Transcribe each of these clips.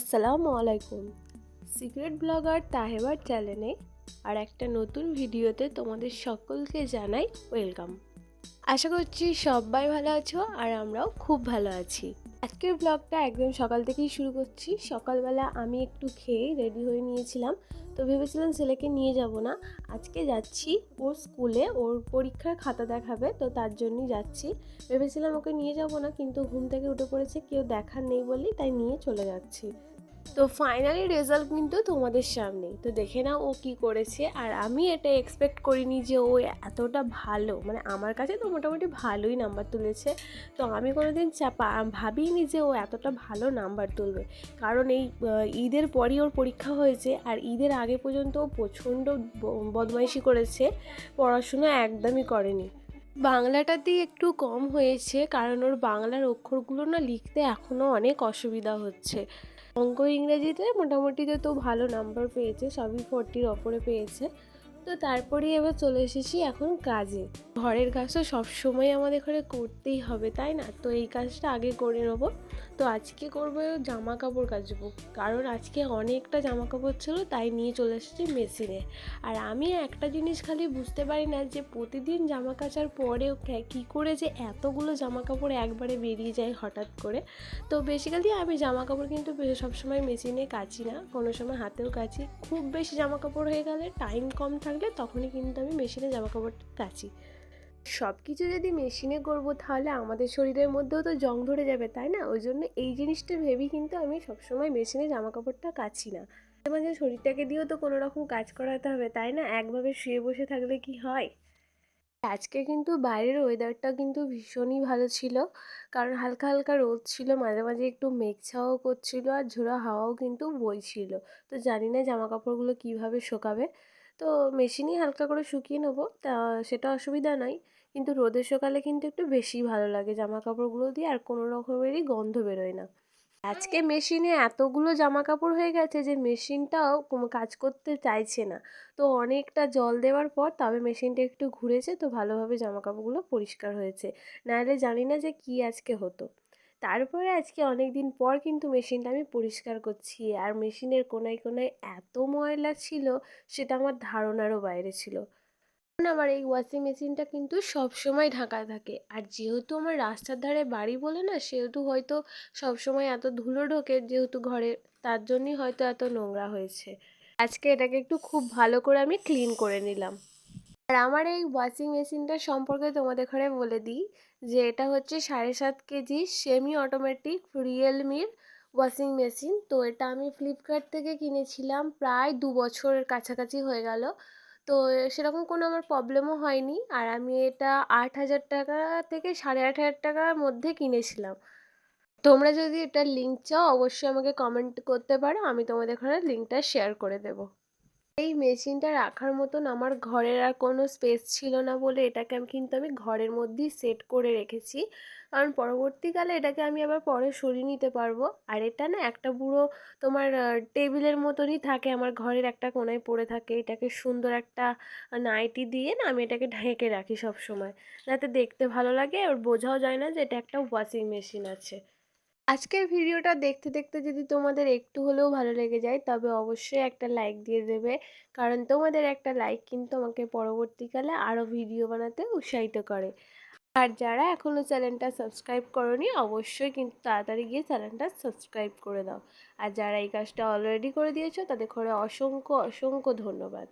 আসসালামু আলাইকুম। Secret blogger তাহেবার চ্যানেলে আর একটা নতুন ভিডিওতে তোমাদের সকলকে জানাই ওয়েলকাম। আশা করছি সবাই ভালো আছো আর আমরাও খুব ভালো আছি। আজকের ব্লগটা একদম সকাল থেকেই শুরু করছি। সকালবেলা আমি একটু খেয়ে রেডি হয়ে নিয়েছিলাম, তো ভেবেছিলাম ছেলেকে নিয়ে যাব না, আজকে যাচ্ছি ওর স্কুলে, ওর পরীক্ষার খাতা দেখাবে, তো তার জন্যই যাচ্ছি। ভেবেছিলাম ওকে নিয়ে যাব না, কিন্তু ঘুম থেকে উঠে পড়েছে, কেউ দেখার নেই বলেই তাই নিয়ে চলে যাচ্ছি। তো ফাইনালি রেজাল্ট কিন্তু তোমাদের সামনেই, তো দেখে নাও ও কি করেছে। আর আমি এটা এক্সপেক্ট করিনি যে ও এতটা ভালো, মানে আমার কাছে তো মোটামুটি ভালোই নাম্বার তুলেছে, তো আমি কোনোদিন ভাবিনি যে ও এতটা ভালো নাম্বার তুলবে। কারণ এই ঈদের পরই ওর পরীক্ষা হয়েছে, আর ঈদের আগে পর্যন্ত ও প্রচণ্ড বদমাইশি করেছে, পড়াশুনো একদমই করেনি। বাংলাটাতেই একটু কম হয়েছে, কারণ ওর বাংলার অক্ষরগুলো না লিখতে এখনও অনেক অসুবিধা হচ্ছে। অঙ্ক ইংরেজিতে মোটামুটি তো ভালো নাম্বার পেয়েছে, সবই 40-র ওপরে পেয়েছে। তো তারপরেই এবার চলে এসেছি এখন কাজে। ঘরের কাজ তো সবসময় আমাদের ঘরে করতেই হবে, তাই না? তো এই কাজটা আগে করে নেবো। তো আজকে করবো জামা কাপড় কাচবো, কারণ আজকে অনেকটা জামা কাপড় ছিল, তাই নিয়ে চলে এসেছি মেশিনে। আর আমি একটা জিনিস খালি বুঝতে পারি না, যে প্রতিদিন জামা কাচার পরেও কী করে যে এতগুলো জামা কাপড় একবারে বেরিয়ে যায় হঠাৎ করে। তো বেসিক্যালি আমি জামা কাপড় কিন্তু সবসময় মেশিনে কাচি না, কোনো সময় হাতেও কাচি। খুব বেশি জামা কাপড় হয়ে গেলে, টাইম কম থাকলে তখনই কিন্তু আমি মেশিনে জামা কাপড়টা কাচি। সব কিছু যদি মেশিনে করবো তাহলে আমাদের শরীরের মধ্যেও তো জং ধরে যাবে, তাই না? ওই জন্য এই জিনিসটা ভেবেই কিন্তু আমি সবসময় মেশিনে জামা কাপড়টা কাচি না। মাঝে মাঝে শরীরটাকে দিয়েও তো কোনো রকম কাজ করাতে হবে, তাই না? একভাবে শুয়ে বসে থাকলে কি হয়? আজকে কিন্তু বাইরের ওয়েদারটা কিন্তু ভীষণই ভালো ছিল, কারণ হালকা হালকা রোদ ছিল, মাঝে মাঝে একটু মেঘ ছাওয়াও করছিল, আর ঝোড়ো হাওয়াও কিন্তু বইছিল। তো জানি না জামা কাপড়গুলো কীভাবে শুকাবে, তো মেশিনেই হালকা করে শুকিয়ে নেবো, তা সেটা অসুবিধা নয়। কিন্তু রোদে শুকালে কিন্তু একটু বেশি ভালো লাগে জামা কাপড়গুলো দিয়ে, আর কোনো রকমেরই গন্ধ বেরোয় না। আজকে মেশিনে এতগুলো জামা কাপড় হয়ে গেছে যে মেশিনটাও কাজ করতে চাইছে না। তো অনেকটা জল দেওয়ার পর তবে মেশিনটা একটু ঘুরেছে, তো ভালোভাবে জামা কাপড়গুলো পরিষ্কার হয়েছে, নাহলে জানি না যে কি আজকে হতো। তারপরে আজকে অনেক দিন পর কিন্তু মেশিনটা আমি পরিষ্কার করছি, আর মেশিনের কোনায় কোনায় এত ময়লা ছিল, সেটা আমার ধারণারও বাইরে ছিল। আমার এই ওয়াশিং মেশিনটা কিন্তু সব সময় ঢাকা থাকে, আর যেহেতু আমার রাস্তার ধারে বাড়ি বলে না, সেহেতু হয়তো সব সময় এত ধুলো ঢোকে যেহেতু ঘরে, তার জন্যই হয়তো এত নোংরা হয়েছে। আজকে এটাকে একটু খুব ভালো করে আমি ক্লিন করে নিলাম। আর আমার এই ওয়াশিং মেশিনটা সম্পর্কে তোমাদের ঘরে বলে দিই, যে এটা হচ্ছে 7.5 কেজি সেমি অটোমেটিক রিয়েলমির ওয়াশিং মেশিন। তো এটা আমি ফ্লিপকার্ট থেকে কিনেছিলাম, প্রায় 2 বছরের কাছাকাছি হয়ে গেল। তো সেরকম কোনো আমার প্রবলেমও হয়নি, আর আমি এটা 8,000 টাকা থেকে 8,500 টাকার মধ্যে কিনেছিলাম। তোমরা যদি এটার লিঙ্ক চাও অবশ্যই আমাকে কমেন্ট করতে পারো, আমি তোমাদের ঘরে লিঙ্কটা শেয়ার করে দেবো। এই মেশিনটা রাখার মতন আমার ঘরের আর কোনো স্পেস ছিল না বলে এটাকে আমি ঘরের মধ্যেই সেট করে রেখেছি, কারণ পরবর্তীকালে এটাকে আমি আবার পরে সরিয়ে নিতে পারবো। আর এটা না একটা পুরো তোমার টেবিলের মতনই থাকে, আমার ঘরের একটা কোনায় পড়ে থাকে। এটাকে সুন্দর একটা নাইটি দিয়ে না আমি এটাকে ঢেকে রাখি সব সময়, যাতে দেখতে ভালো লাগে আর বোঝাও যায় না যে এটা একটা ওয়াশিং মেশিন আছে। আজকের ভিডিওটা দেখতে দেখতে যদি তোমাদের একটু হলেও ভালো লেগে যায়, তবে অবশ্যই একটা লাইক দিয়ে দেবে, কারণ তোমাদের একটা লাইক কিন্তু আমাকে পরবর্তীকালে আরও ভিডিও বানাতে উৎসাহিত করে। আর যারা এখনও চ্যানেলটা সাবস্ক্রাইব করোনি, অবশ্যই কিন্তু তাড়াতাড়ি গিয়ে চ্যানেলটা সাবস্ক্রাইব করে দাও। আর যারা এই কাজটা অলরেডি করে দিয়েছো তাদের করে অসংখ্য অসংখ্য ধন্যবাদ।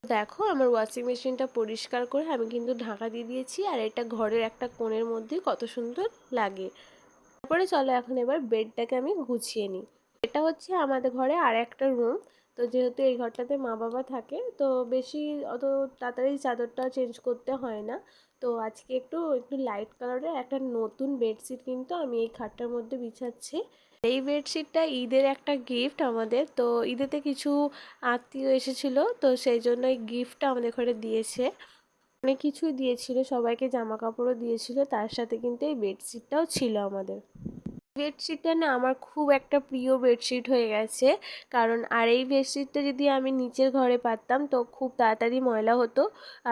দেখো আমার ওয়াশিং মেশিনটা পরিষ্কার করে আমি কিন্তু ঢাকা দিয়ে দিয়েছি, আর এটা ঘরের একটা কোণের মধ্যে কত সুন্দর লাগে। তারপরে চলো এখন এবার বেডটাকে আমি গুছিয়ে নিই। এটা হচ্ছে আমাদের ঘরে আর একটা রুম। তো যেহেতু এই ঘরটাতে মা বাবা থাকে, তো বেশি অত তাড়াতাড়ি চাদরটা চেঞ্জ করতে হয় না। তো আজকে একটু একটু লাইট কালারের একটা নতুন বেডশিট কিন্তু আমি এই খাটটার মধ্যে বিছাচ্ছি। এই বেডশিটটা ঈদের একটা গিফট আমাদের, তো ঈদেতে কিছু আত্মীয় এসেছিলো, তো সেই জন্য এই গিফটটা আমাদের ঘরে দিয়েছে। অনেক কিছুই দিয়েছিল, সবাইকে জামা কাপড়ও দিয়েছিল, তার সাথে কিন্তু এই বেডশিটটাও ছিল আমাদের। বেডশিটটা না আমার খুব একটা প্রিয় বেডশিট হয়ে গেছে, কারণ আর এই বেডশিটটা যদি আমি নিচের ঘরে পাততাম তো খুব তাড়াতাড়ি ময়লা হতো,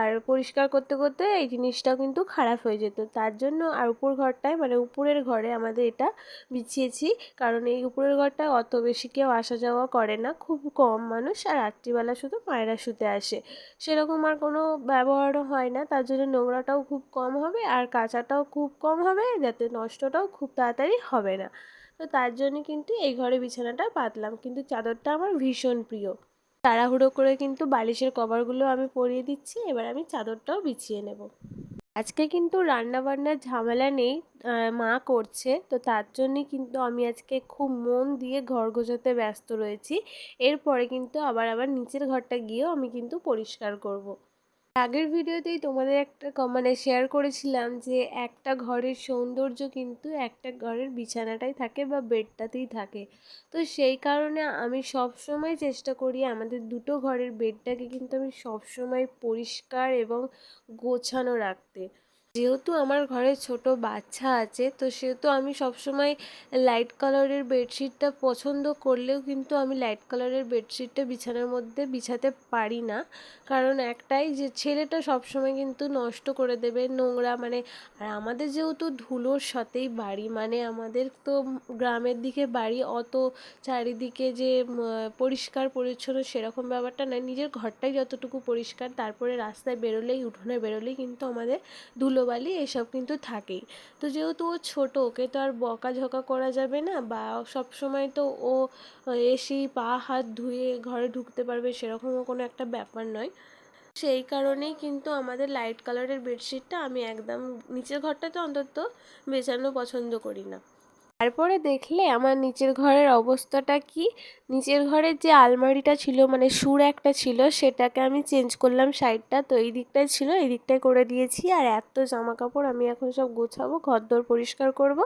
আর পরিষ্কার করতে করতে এই জিনিসটাও কিন্তু খারাপ হয়ে যেত। তার জন্য আর উপর ঘরটায় মানে উপরের ঘরে আমাদের এটা বিছিয়েছি, কারণ এই উপরের ঘরটা অত বেশি কেউ আসা যাওয়া করে না, খুব কম মানুষ, আর রাত্রিবেলা শুধু মায়েরা শুতে আসে, সেরকম আর কোনো ব্যবহারও হয় না। তার জন্য নোংরাটাও খুব কম হবে আর কাচাটাও খুব কম হবে, যাতে নষ্টটাও খুব তাড়াতাড়ি হবে না। তো তার জন্য কিন্তু এই ঘরে বিছানাটা পাতলাম, কিন্তু চাদরটা আমার ভীষণ প্রিয়। তাড়াহুড়ো করে কিন্তু বালিশের কভারগুলো আমি পরিয়ে দিচ্ছি, এবার আমি চাদরটাও বিছিয়ে নেব। আজকে কিন্তু রান্না বান্নার ঝামেলা নেই, মা করছে, তো তার জন্যই কিন্তু আমি আজকে খুব মন দিয়ে ঘর গোছাতে ব্যস্ত রয়েছি। এরপরে কিন্তু আবার নিচের ঘরটা গিয়েও আমি কিন্তু পরিষ্কার করব। আগের ভিডিওতেই তোমাদের একটা মানে শেয়ার করেছিলাম যে একটা ঘরের সৌন্দর্য কিন্তু একটা ঘরের বিছানাটাই থাকে বা বেডটাতেই থাকে। তো সেই কারণে আমি সব সময় চেষ্টা করি আমাদের দুটো ঘরের বেডটাকে কিন্তু আমি সব সময় পরিষ্কার এবং গোছানো রাখতে। যেহেতু আমার ঘরে ছোট বাচ্চা আছে, তো সেহেতু আমি সবসময় লাইট কালারের বেডশিটটা পছন্দ করলেও কিন্তু আমি লাইট কালারের বেডশিটটা বিছানার মধ্যে বিছাতে পারি না। কারণ একটাই যে ছেলেটা সবসময় কিন্তু নষ্ট করে দেবে, নোংরা মানে, আর আমাদের যেহেতু ধুলোর সাথেই বাড়ি, মানে আমাদের তো গ্রামের দিকে বাড়ি, অত চারিদিকে যে পরিষ্কার পরিচ্ছন্ন সেরকম ব্যাপারটা নয়, নিজের ঘরটাই যতটুকু পরিষ্কার, তারপরে রাস্তায় বেরোলেই উঠোনে বেরোলেই কিন্তু আমাদের ধুলোবালি এসব কিন্তু থাকেই। তো যেহেতু ও ছোটো, ওকে তো আর বকাঝকা করা যাবে না, বা সব সময় তো ও এসেই পা হাত ধুয়ে ঘরে ঢুকতে পারবে সেরকমও কোনো একটা ব্যাপার নয়। সেই কারণেই কিন্তু আমাদের লাইট কালারের বেডশিটটা আমি একদম নিচের ঘরটাতে অন্তত বেছানো পছন্দ করি না। তারপরে দেখলে আমার নিচের ঘরের অবস্থাটা কি। নিচের ঘরের যে আলমারিটা ছিল মানে সুর একটা ছিল, সেটাকে আমি চেঞ্জ করলাম সাইডটা, তো এই দিকটায় ছিল, এই দিকটায় করে দিয়েছি। আর এত জামা কাপড় আমি এখন সব গোছাবো, ঘরদোর পরিষ্কার করব।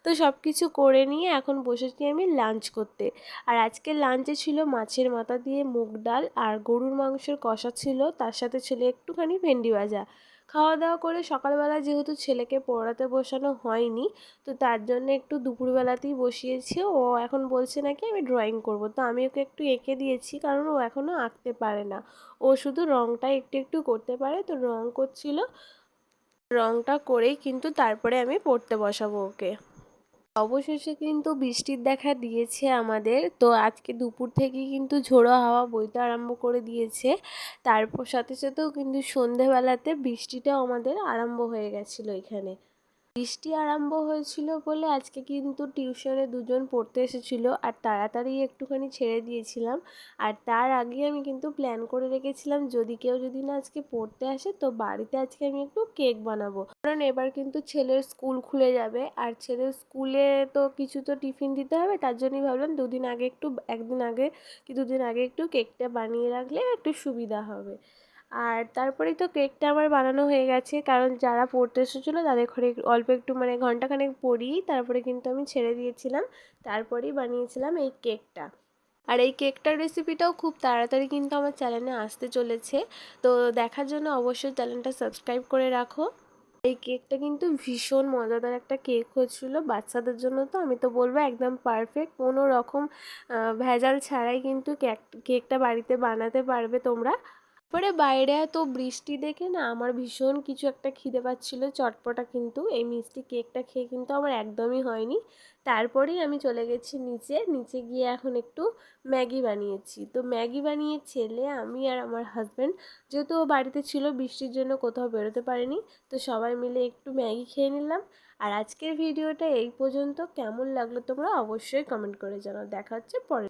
তো সব কিছু করে নিয়ে এখন বসেছি আমি লাঞ্চ করতে। আর আজকে লাঞ্চে ছিল মাছের মাথা দিয়ে মুগ ডাল আর গরুর মাংসের কষা ছিল, তার সাথে ছিল একটুখানি ভেন্ডি ভাজা। খাওয়া দাওয়া করে সকালবেলা যেহেতু ছেলেকে পড়াতে বসানো হয়নি, তো তার জন্য একটু দুপুরবেলাতেই বসিয়েছি। ও এখন বলছে নাকি আমি ড্রয়িং করব, তো আমি ওকে একটু এঁকে দিয়েছি, কারণ ও এখনও আঁকতে পারে না, ও শুধু রঙটা একটু একটু করতে পারে, তো রঙ করছিল। রঙটা করেই কিন্তু তারপরে আমি পড়তে বসাবো ওকে। অবশেষে কিন্তু বৃষ্টির দেখা দিয়েছে আমাদের, তো আজকে দুপুর থেকেই কিন্তু ঝোড়ো হাওয়া বইতে আরম্ভ করে দিয়েছে। তারপর সাথে সাথেও কিন্তু সন্ধেবেলাতে বৃষ্টিটাও আমাদের আরম্ভ হয়ে গেছিলো এখানে। বৃষ্টি আরম্ভ হয়েছিল বলে আজকে কিন্তু টিউশনে দুজন পড়তে এসেছিলো, আর তাড়াতাড়ি একটুখানি ছেড়ে দিয়েছিলাম। আর তার আগে আমি কিন্তু প্ল্যান করে রেখেছিলাম যদি না আজকে পড়তে আসে তো বাড়িতে আজকে আমি একটু কেক বানাবো, কারণ এবার কিন্তু ছেলের স্কুল খুলে যাবে, আর ছেলের স্কুলে তো কিছু তো টিফিন দিতে হবে, তার জন্যই ভাবলাম একদিন আগে কি দুদিন আগে একটু কেকটা বানিয়ে রাখলে একটু সুবিধা হবে। আর তারপরেই তো কেকটা আমার বানানো হয়ে গেছে, কারণ যারা পড়তে এসেছিলো তাদের ঘরে অল্প একটু মানে ঘন্টাখানেক পড়িয়েই তারপরে কিন্তু আমি ছেড়ে দিয়েছিলাম, তারপরেই বানিয়েছিলাম এই কেকটা। আর এই কেকটার রেসিপিটাও খুব তাড়াতাড়ি কিন্তু আমার চ্যানেলে আসতে চলেছে, তো দেখার জন্য অবশ্যই চ্যানেলটা সাবস্ক্রাইব করে রাখো। এই কেকটা কিন্তু ভীষণ মজাদার একটা কেক হয়েছিল বাচ্চাদের জন্য, তো আমি তো বলবো একদম পারফেক্ট, কোনো রকম ভেজাল ছাড়াই কিন্তু কেকটা বাড়িতে বানাতে পারবে তোমরা। তারপরে বাইরে এত বৃষ্টি দেখে না আমার ভীষণ কিছু একটা খিদে পাচ্ছিল চটপটা, কিন্তু এই মিষ্টি কেকটা খেয়ে কিন্তু আমার একদমই হয়নি। তারপরেই আমি চলে গেছি নিচে গিয়ে এখন একটু ম্যাগি বানিয়েছি। তো ম্যাগি বানিয়ে ছেলে, আমি আর আমার হাজব্যান্ড, যেহেতু ও বাড়িতে ছিল বৃষ্টির জন্য কোথাও বেরোতে পারেনি, তো সবাই মিলে একটু ম্যাগি খেয়ে নিলাম। আর আজকের ভিডিওটা এই পর্যন্ত, কেমন লাগলো তোমরা অবশ্যই কমেন্ট করে জানাও। দেখা হচ্ছে পরে।